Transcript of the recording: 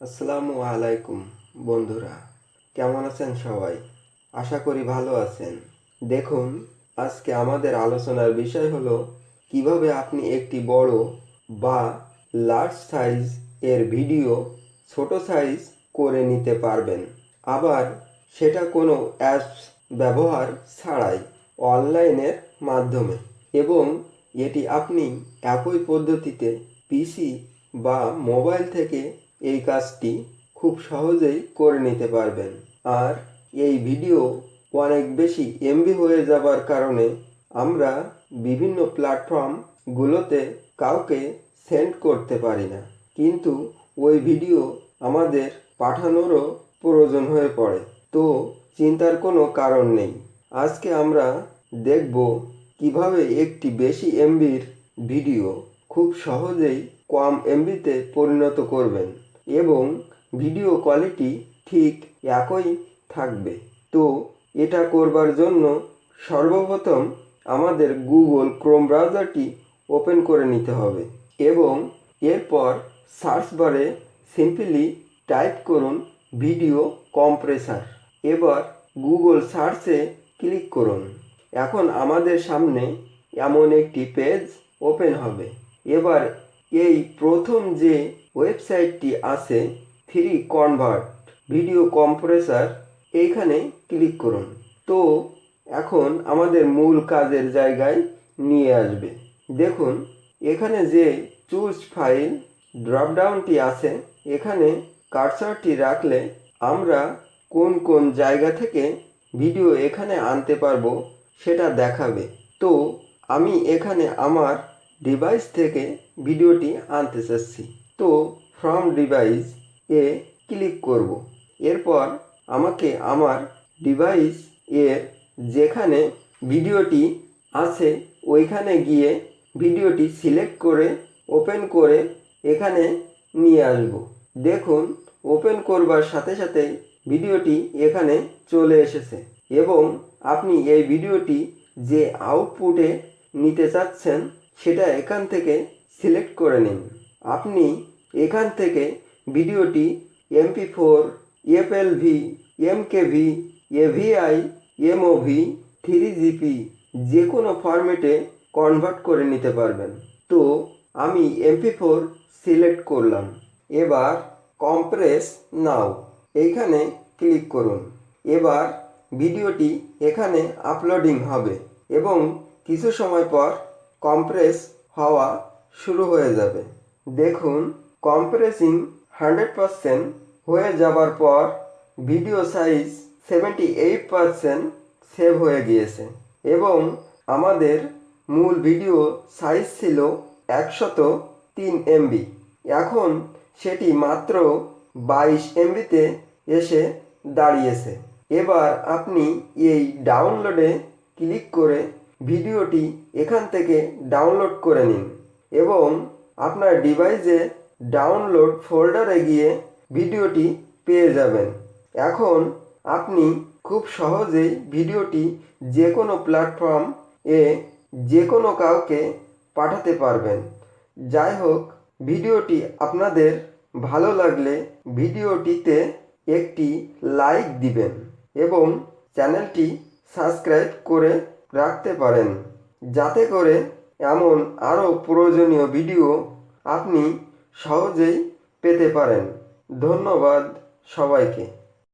আসসালামু আলাইকুম বন্ধুরা, কেমন আছেন সবাই? আশা করি ভালো আছেন। দেখুন, আজকে আমাদের আলোচনার বিষয় হলো কিভাবে আপনি একটি বড় বা লার্জ সাইজ এর ভিডিও ছোট সাইজ করে নিতে পারবেন, আবার সেটা কোনো অ্যাপস ব্যবহার ছাড়াই অনলাইনের মাধ্যমে। এবং এটি আপনি একই পদ্ধতিতে পিসি বা মোবাইল থেকে এই কাজটি খুব সহজেই করে নিতে পারবেন। আর এই ভিডিও অনেক বেশি এমবি হয়ে যাবার কারণে আমরা বিভিন্ন প্ল্যাটফর্মগুলোতে কাউকে সেন্ড করতে পারি না, কিন্তু ওই ভিডিও আমাদের পাঠানোরও প্রয়োজন হয়ে পড়ে। তো চিন্তার কোনো কারণ নেই। আজকে আমরা দেখব কিভাবে একটি বেশি এমবির ভিডিও খুব সহজেই কম এমবিতে পরিণত করবেন এবং ভিডিও কোয়ালিটি ঠিক একই থাকবে। তো এটা করবার জন্য সর্বপ্রথম আমাদের গুগল ক্রোম ব্রাউজারটি ওপেন করে নিতে হবে এবং এরপর সার্চ বারে সিম্পলি টাইপ করুন ভিডিও কম্প্রেসার। এবার গুগল সার্চে ক্লিক করুন। এখন আমাদের সামনে এমন একটি পেজ ওপেন হবে। এবার এই প্রথম যে ওয়েবসাইটটি আছে ফ্রি কনভার্ট ভিডিও কম্প্রেসার, এইখানে ক্লিক করুন। তো এখন আমাদের মূল কাজের জায়গায় নিয়ে আসবে। দেখুন, এখানে যে চুজ ফাইল ড্রপডাউনটি আছে, এখানে কার্সারটি রাখলে আমরা কোন কোন জায়গা থেকে ভিডিও এখানে আনতে পারবো সেটা দেখাবে। তো আমি এখানে আমার ডিভাইস থেকে ভিডিওটি আনতে চাচ্ছি। তো ফ্রম ডিভাইস এ ক্লিক করব। এরপর আমাকে আমার ডিভাইস এর যেখানে ভিডিওটি আছে ওইখানে গিয়ে ভিডিওটি সিলেক্ট করে ওপেন করে এখানে নিয়ে আসব। দেখুন, ওপেন করবার সাথে সাথেই ভিডিওটি এখানে চলে এসেছে এবং আপনি এই ভিডিওটি যে আউটপুটে নিতে চাচ্ছেন সেটা এখান থেকে সিলেক্ট করে নিন। আপনি এখান থেকে ভিডিওটি MP4, FLV, MKV, AVI, MOV, 3GP যে কোনো ফরম্যাটে কনভার্ট করে নিতে পারবেন। তো আমি MP4 সিলেক্ট করলাম। এবার কম্প্রেস নাও এইখানে ক্লিক করুন। এবার ভিডিওটি এখানে আপলোডিং হবে এবং কিছু সময় পর কম্প্রেস হওয়া শুরু হয়ে যাবে। দেখুন, কম্প্রেসিং 100% হয়ে যাবার পর ভিডিও সাইজ 78% সেভ হয়ে গিয়েছে এবং আমাদের মূল ভিডিও সাইজ ছিল 103 এমবি। এখন সেটি মাত্র 22 এমবিতে এসে দাঁড়িয়েছে। এবার আপনি এই ডাউনলোডে ক্লিক করে ভিডিওটি এখান থেকে ডাউনলোড করে নিন এবং আপনার ডিভাইসে ডাউনলোড ফোল্ডারে গিয়ে ভিডিওটি পেয়ে যাবেন। এখন আপনি খুব সহজেই ভিডিওটি যে কোনো প্ল্যাটফর্ম এ যে কোনো কাউকে পাঠাতে পারবেন। যাই হোক, ভিডিওটি আপনাদের ভালো লাগলে ভিডিওটিতে একটি লাইক দিবেন এবং চ্যানেলটি সাবস্ক্রাইব করে রাখতে পারেন, যাতে করে এমন আরও প্রয়োজনীয় ভিডিও আপনি সহজেই পেতে পারেন। ধন্যবাদ সবাইকে।